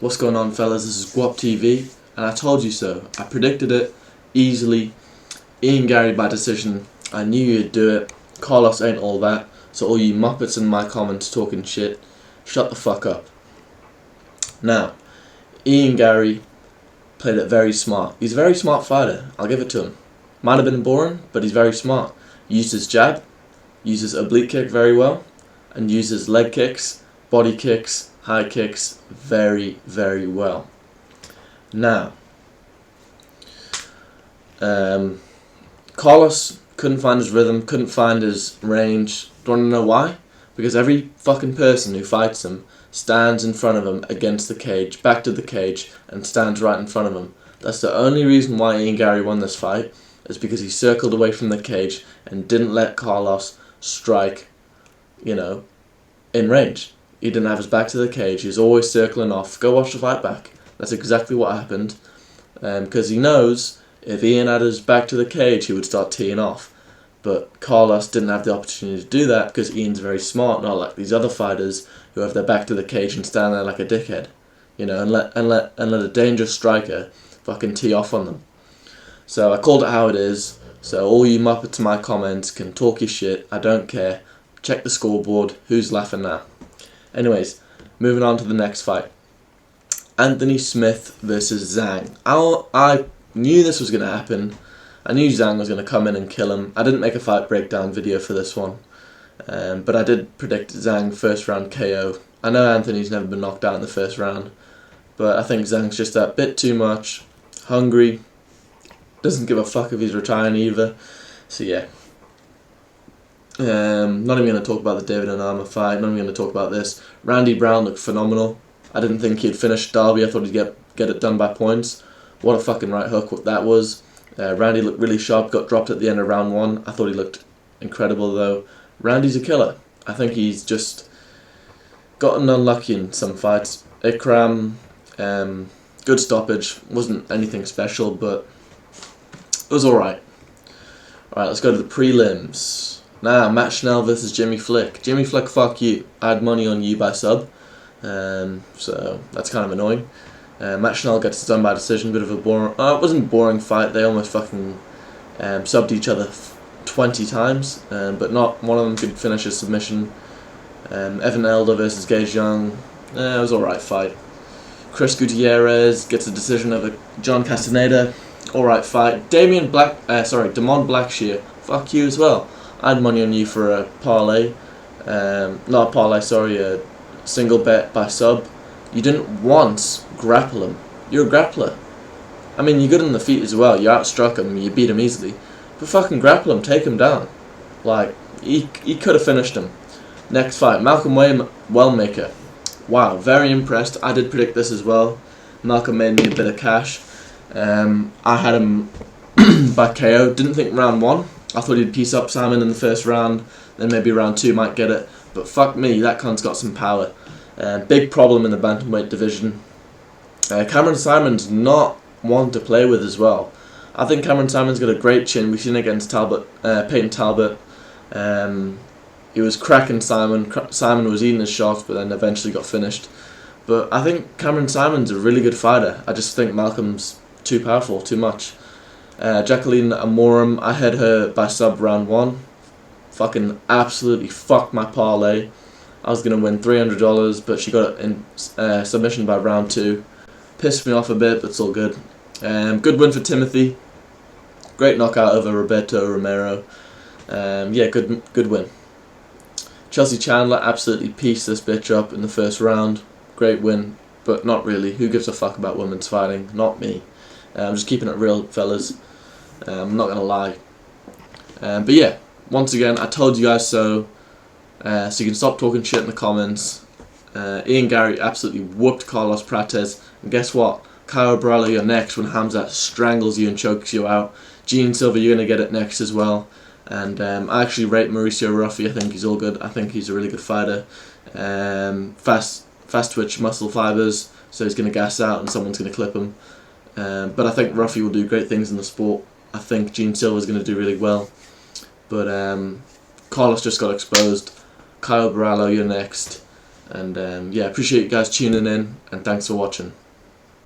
What's going on, fellas? This is Guap TV, and I told you so. I predicted it easily. Ian Garry by decision. I knew you'd do it. Carlos ain't all that. So all you muppets in my comments talking shit, shut the fuck up. Now, Ian Garry played it very smart. He's a very smart fighter. I'll give it to him. Might have been boring, but he's very smart. Used his jab, uses oblique kick very well, and uses leg kicks, body kicks, high kicks very, very well. Now, Carlos couldn't find his rhythm, couldn't find his range. Do you want to know why? Because every fucking person who fights him stands in front of him against the cage, back to the cage, and stands right in front of him. That's the only reason why Ian Garry won this fight, is because he circled away from the cage and didn't let Carlos strike, in range. He didn't have his back to the cage. He was always circling off. Go watch the fight back. That's exactly what happened. Because he knows if Ian had his back to the cage, he would start teeing off. But Carlos didn't have the opportunity to do that because Ian's very smart, not like these other fighters who have their back to the cage and stand there like a dickhead, and let a dangerous striker fucking tee off on them. So I called it how it is. So all you muppets in my comments can talk your shit. I don't care. Check the scoreboard. Who's laughing now? Anyways, moving on to the next fight. Anthony Smith versus Zhang. I knew this was going to happen. I knew Zhang was going to come in and kill him. I didn't make a fight breakdown video for this one. But I did predict Zhang first round KO. I know Anthony's never been knocked out in the first round. But I think Zhang's just that bit too much. Hungry. Doesn't give a fuck if he's retiring either. So yeah. Not even going to talk about the David and Armour fight. Not even going to talk about this. Randy Brown looked phenomenal. I didn't think he'd finish Darby. I thought he'd get it done by points. What a fucking right hook that was. Randy looked really sharp. Got dropped at the end of round 1. I thought he looked incredible though. Randy's a killer. I think he's just gotten unlucky in some fights. Ikram, good stoppage. Wasn't anything special, but it was alright. Alright, let's go to the prelims. Now, Matt Schnell versus Jimmy Flick. Jimmy Flick, fuck you. I had money on you by sub. So that's kind of annoying. Matt Schnell gets done by decision. Bit of a boring... it wasn't a boring fight. They almost fucking subbed each other 20 times. But not one of them could finish a submission. Evan Elder versus Gage Young. It was alright fight. Chris Gutierrez gets a decision over John Castaneda. Alright fight. Damon Blackshear. Fuck you as well. I had money on you for a parlay. Not a parlay, sorry, a single bet by sub. You didn't once grapple him. You're a grappler. I mean, you're good on the feet as well. You outstruck him, you beat him easily. But fucking grapple him, take him down. Like, he could have finished him. Next fight, Malcolm Wellmaker. Wow, very impressed. I did predict this as well. Malcolm made me a bit of cash. I had him by KO. Didn't think round 1. I thought he'd piece up Simon in the first round, then maybe round 2 might get it. But fuck me, that cunt's got some power. Big problem in the bantamweight division. Cameron Simon's not one to play with as well. I think Cameron Simon's got a great chin. We've seen it against Peyton Talbot. He was cracking Simon. Simon was eating his shots, but then eventually got finished. But I think Cameron Simon's a really good fighter. I just think Malcolm's too powerful, too much. Jacqueline Amorim, I had her by sub round 1. Fucking absolutely fucked my parlay. I was going to win $300, but she got it in submission by round 2. Pissed me off a bit, but it's all good. Good win for Timothy. Great knockout over Roberto Romero. Good win. Chelsea Chandler absolutely pieced this bitch up in the first round. Great win, but not really. Who gives a fuck about women's fighting? Not me. I'm just keeping it real, fellas. I'm not going to lie. But yeah, once again, I told you guys so. So you can stop talking shit in the comments. Ian Garry absolutely whooped Carlos Prates. And guess what? Caio Borralho, you're next when Hamzat strangles you and chokes you out. Gene Silva, you're going to get it next as well. And I actually rate Mauricio Ruffi. I think he's all good. I think he's a really good fighter. Fast twitch muscle fibers. So he's going to gas out and someone's going to clip him. But I think Ruffi will do great things in the sport. I think Gene Silva is going to do really well. But Carlos just got exposed. Caio Borralho, you're next. And yeah, appreciate you guys tuning in, and thanks for watching.